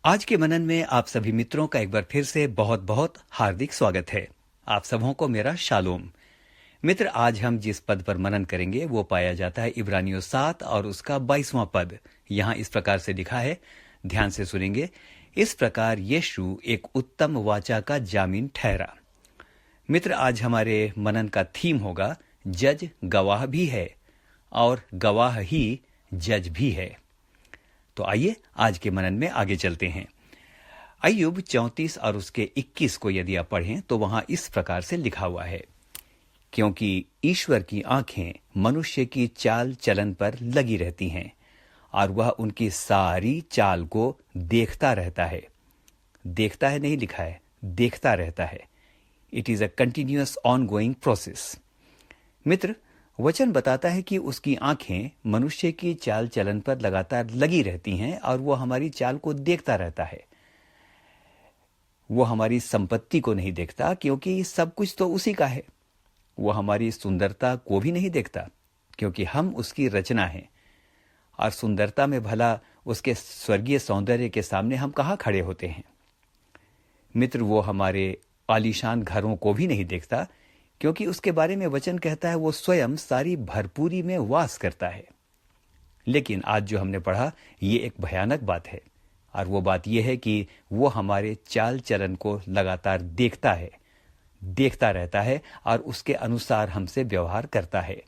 आज के मनन में आप सभी मित्रों का एक बार फिर से बहुत बहुत हार्दिक स्वागत है। आप सबों को मेरा शालोम। मित्र, आज हम जिस पद पर मनन करेंगे वो पाया जाता है इब्रानियों 7 और उसका 22वां पद। यहाँ इस प्रकार से लिखा है, ध्यान से सुनेंगे। इस प्रकार यीशु एक उत्तम वाचा का जामीन ठहरा। मित्र, आज हमारे मनन का थीम होगा जज गवाह भी है और गवाह ही जज भी है। तो आइए आज के मनन में आगे चलते हैं। अय्यूब 34 और उसके 21 को यदि आप पढ़ें तो वहां इस प्रकार से लिखा हुआ है, क्योंकि ईश्वर की आंखें मनुष्य की चाल चलन पर लगी रहती हैं और वह उनकी सारी चाल को देखता रहता है। देखता है नहीं लिखा है, देखता रहता है। It is a continuous ongoing process. मित्र, वचन बताता है कि उसकी आंखें मनुष्य की चाल चलन पर लगातार लगी रहती हैं और वो हमारी चाल को देखता रहता है। वो हमारी संपत्ति को नहीं देखता, क्योंकि सब कुछ तो उसी का है। वो हमारी सुंदरता को भी नहीं देखता, क्योंकि हम उसकी रचना हैं। और सुंदरता में भला उसके स्वर्गीय सौंदर्य के सामने हम कहाँ खड़े होते हैं। मित्र, वो हमारे आलीशान घरों को भी नहीं देखता, क्योंकि उसके बारे में वचन कहता है वो स्वयं सारी भरपूरी में वास करता है। लेकिन आज जो हमने पढ़ा ये एक भयानक बात है, और वो बात यह है कि वो हमारे चाल चलन को लगातार देखता है, देखता रहता है और उसके अनुसार हमसे व्यवहार करता है।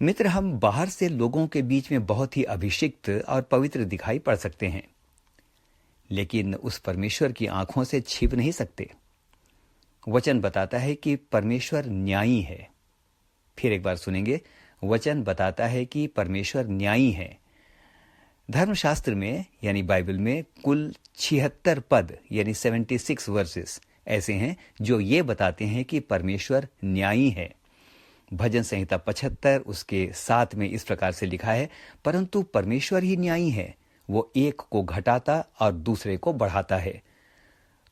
मित्र, हम बाहर से लोगों के बीच में बहुत ही अभिषिक्त और पवित्र दिखाई पड़ सकते हैं, लेकिन उस परमेश्वर की आंखों से छिप नहीं सकते। वचन बताता है कि परमेश्वर न्यायी है। फिर एक बार सुनेंगे, वचन बताता है कि परमेश्वर न्यायी है। धर्मशास्त्र में यानी बाइबल में कुल 76 पद यानी 76 वर्सेस ऐसे हैं जो ये बताते हैं कि परमेश्वर न्यायी है। भजन संहिता 75 उसके 7 में इस प्रकार से लिखा है, परंतु परमेश्वर ही न्यायी है, वो एक को घटाता और दूसरे को बढ़ाता है।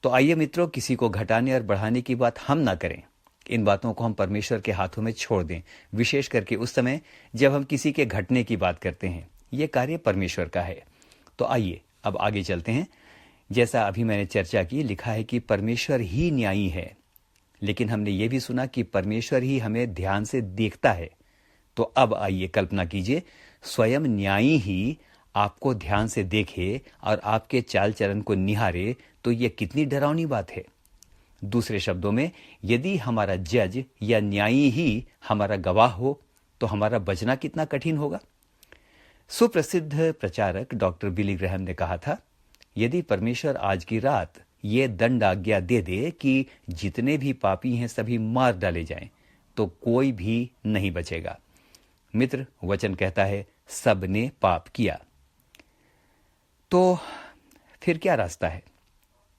तो आइए मित्रों, किसी को घटाने और बढ़ाने की बात हम ना करें। इन बातों को हम परमेश्वर के हाथों में छोड़ दें, विशेष करके उस समय जब हम किसी के घटने की बात करते हैं। यह कार्य परमेश्वर का है। तो आइए अब आगे चलते हैं। जैसा अभी मैंने चर्चा की, लिखा है कि परमेश्वर ही न्यायी है, लेकिन हमने ये भी सुना कि परमेश्वर ही हमें ध्यान से देखता है। तो अब आइए कल्पना कीजिए, स्वयं न्यायी ही आपको ध्यान से देखे और आपके चाल चलन को निहारे, तो यह कितनी डरावनी बात है। दूसरे शब्दों में, यदि हमारा जज या न्यायी ही हमारा गवाह हो तो हमारा बचना कितना कठिन होगा। सुप्रसिद्ध प्रचारक डॉक्टर बिली ग्रैहम ने कहा था, यदि परमेश्वर आज की रात ये दंड आज्ञा दे दे कि जितने भी पापी हैं सभी मार डाले जाएं, तो कोई भी नहीं बचेगा। मित्र, वचन कहता है सब ने पाप किया। तो फिर क्या रास्ता है?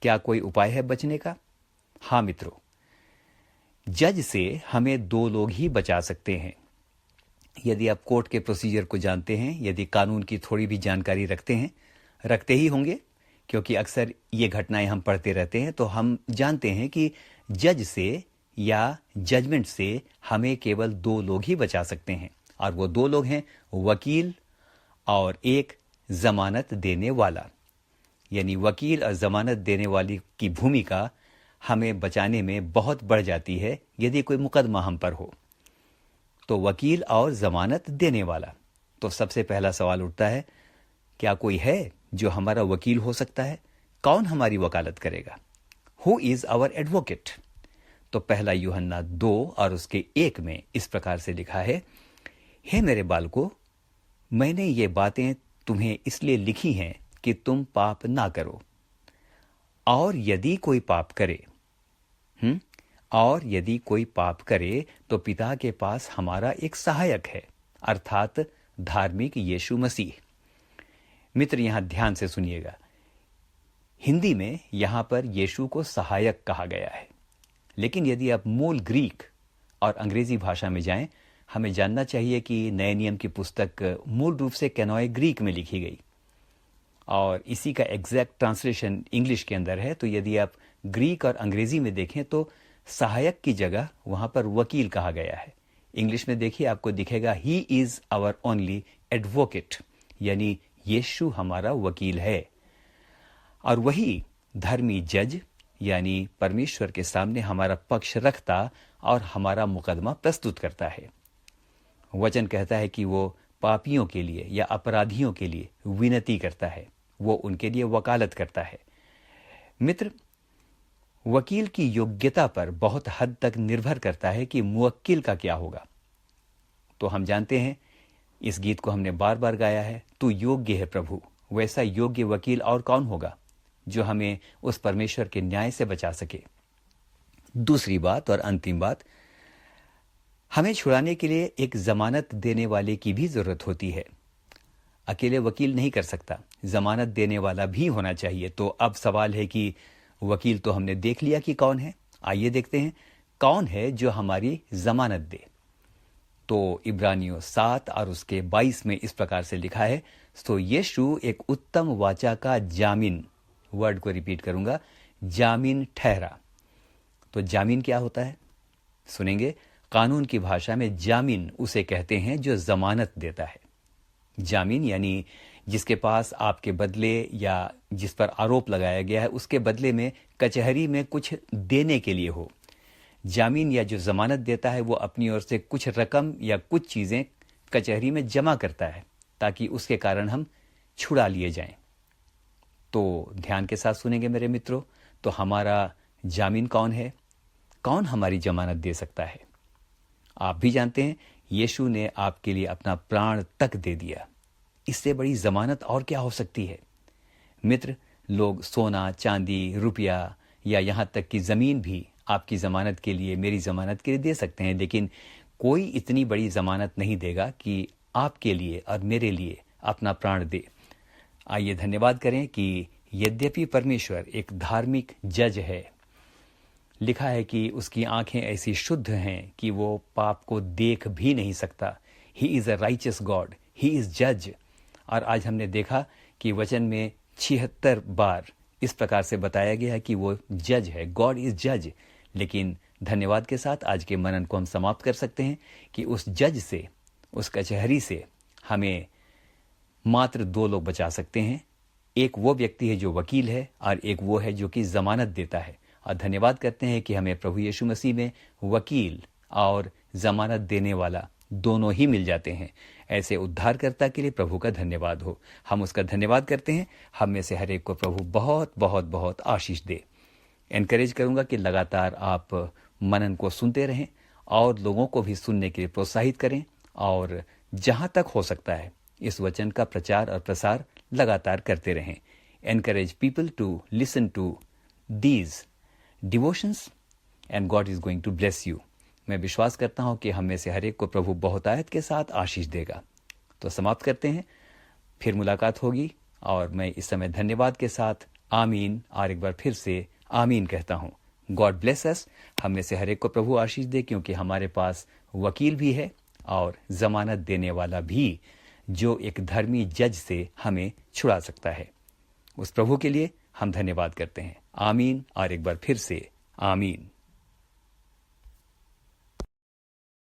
क्या कोई उपाय है बचने का? हाँ मित्रों, जज से हमें 2 लोग ही बचा सकते हैं। यदि आप कोर्ट के प्रोसीजर को जानते हैं, यदि कानून की थोड़ी भी जानकारी रखते हैं, रखते ही होंगे, क्योंकि अक्सर ये घटनाएं हम पढ़ते रहते हैं, तो हम जानते हैं कि जज से या जजमेंट से हमें केवल 2 लोग ही बचा सकते हैं, और वो 2 लोग हैं वकील और एक जमानत देने वाला। यानी वकील और जमानत देने वाली की भूमिका हमें बचाने में बहुत बढ़ जाती है यदि कोई मुकदमा हम पर हो। तो वकील और जमानत देने वाला, तो सबसे पहला सवाल उठता है, क्या कोई है जो हमारा वकील हो सकता है? कौन हमारी वकालत करेगा? Who is our advocate? तो पहला यूहन्ना 2 और उसके 1 में इस प्रकार से लिखा है, हे मेरे बालकों, मैंने ये बातें तुम्हें इसलिए लिखी हैं कि तुम पाप ना करो। और यदि कोई पाप करे तो पिता के पास हमारा एक सहायक है, अर्थात धार्मिक यीशु मसीह। मित्र, यहां ध्यान से सुनिएगा, हिंदी में यहां पर यीशु को सहायक कहा गया है, लेकिन यदि आप मूल ग्रीक और अंग्रेजी भाषा में जाएं, हमें जानना चाहिए कि नए नियम की पुस्तक मूल रूप से कैनोए ग्रीक में लिखी गई और इसी का एग्जैक्ट ट्रांसलेशन इंग्लिश के अंदर है। तो यदि आप ग्रीक और अंग्रेजी में देखें तो सहायक की जगह वहां पर वकील कहा गया है। इंग्लिश में देखिए, आपको दिखेगा he is our only advocate, यानी यीशु हमारा वकील है। और वही धर्मी जज यानी परमेश्वर के सामने हमारा पक्ष रखता और हमारा मुकदमा प्रस्तुत करता है। वचन कहता है कि वो पापियों के लिए या अपराधियों के लिए विनती करता है, वो उनके लिए वकालत करता है। मित्र, वकील की योग्यता पर बहुत हद तक निर्भर करता है कि मुवक्किल का क्या होगा। तो हम जानते हैं, इस गीत को हमने बार बार गाया है, तू योग्य है प्रभु। वैसा योग्य वकील और कौन होगा जो हमें उस परमेश्वर के न्याय से बचा सके। दूसरी बात और अंतिम बात, हमें छुड़ाने के लिए एक जमानत देने वाले की भी जरूरत होती है। अकेले वकील नहीं कर सकता, जमानत देने वाला भी होना चाहिए। तो अब सवाल है कि वकील तो हमने देख लिया कि कौन है, आइए देखते हैं कौन है जो हमारी जमानत दे। तो इब्रानियों 7 और उसके 22 में इस प्रकार से लिखा है, तो यीशु एक उत्तम वाचा का जामीन, वर्ड को रिपीट करूंगा, जामीन ठहरा। तो जामीन क्या होता है सुनेंगे। कानून की भाषा में जामीन उसे कहते हैं जो जमानत देता है। जामीन यानी जिसके पास आपके बदले या जिस पर आरोप लगाया गया है उसके बदले में कचहरी में कुछ देने के लिए हो। जामीन या जो जमानत देता है वो अपनी ओर से कुछ रकम या कुछ चीजें कचहरी में जमा करता है ताकि उसके कारण हम छुड़ा लिए जाएं। तो ध्यान के साथ सुनेंगे मेरे मित्रों। तो हमारा जामीन कौन है, कौन हमारी जमानत दे सकता है? आप भी जानते हैं, यीशु ने आपके लिए अपना प्राण तक दे दिया। इससे बड़ी जमानत और क्या हो सकती है? मित्र, लोग सोना, चांदी, रुपया या यहां तक कि जमीन भी आपकी जमानत के लिए, मेरी जमानत के लिए दे सकते हैं, लेकिन कोई इतनी बड़ी जमानत नहीं देगा कि आपके लिए और मेरे लिए अपना प्राण दे। आइए धन्यवाद करें कि यद्यपि परमेश्वर एक धार्मिक जज है, लिखा है कि उसकी आंखें ऐसी शुद्ध हैं कि वो पाप को देख भी नहीं सकता। He is a righteous God, he is जज। और आज हमने देखा कि वचन में 76 बार इस प्रकार से बताया गया है कि वो जज है, गॉड इज जज। लेकिन धन्यवाद के साथ आज के मनन को हम समाप्त कर सकते हैं कि उस जज से, उस कचहरी से हमें मात्र 2 लोग बचा सकते हैं। एक वो व्यक्ति है जो वकील है और एक वो है जो कि जमानत देता है। और धन्यवाद करते हैं कि हमें प्रभु यीशु मसीह में वकील और जमानत देने वाला दोनों ही मिल जाते हैं। ऐसे उद्धारकर्ता के लिए प्रभु का धन्यवाद हो। हम उसका धन्यवाद करते हैं। हम में से हर एक को प्रभु बहुत बहुत बहुत आशीष दे। एनकरेज करूंगा कि लगातार आप मनन को सुनते रहें और लोगों को भी सुनने के लिए प्रोत्साहित करें, और जहां तक हो सकता है इस वचन का प्रचार और प्रसार लगातार करते रहें। Encourage people to listen to these devotions and God is going to bless you. मैं विश्वास करता हूं कि हम में से हर एक को प्रभु बहुतायत के साथ आशीष देगा। तो समाप्त करते हैं, फिर मुलाकात होगी। और मैं इस समय धन्यवाद के साथ आमीन और एक बार फिर से आमीन कहता हूं। God bless us. हम में से हर एक को प्रभु आशीष दे, क्योंकि हमारे पास वकील भी है और जमानत देने वाला भी, जो एक धर्मी जज से हमें छुड़ा सकता है। उस प्रभु के लिए हम धन्यवाद करते हैं। आमीन और एक बार फिर से आमीन।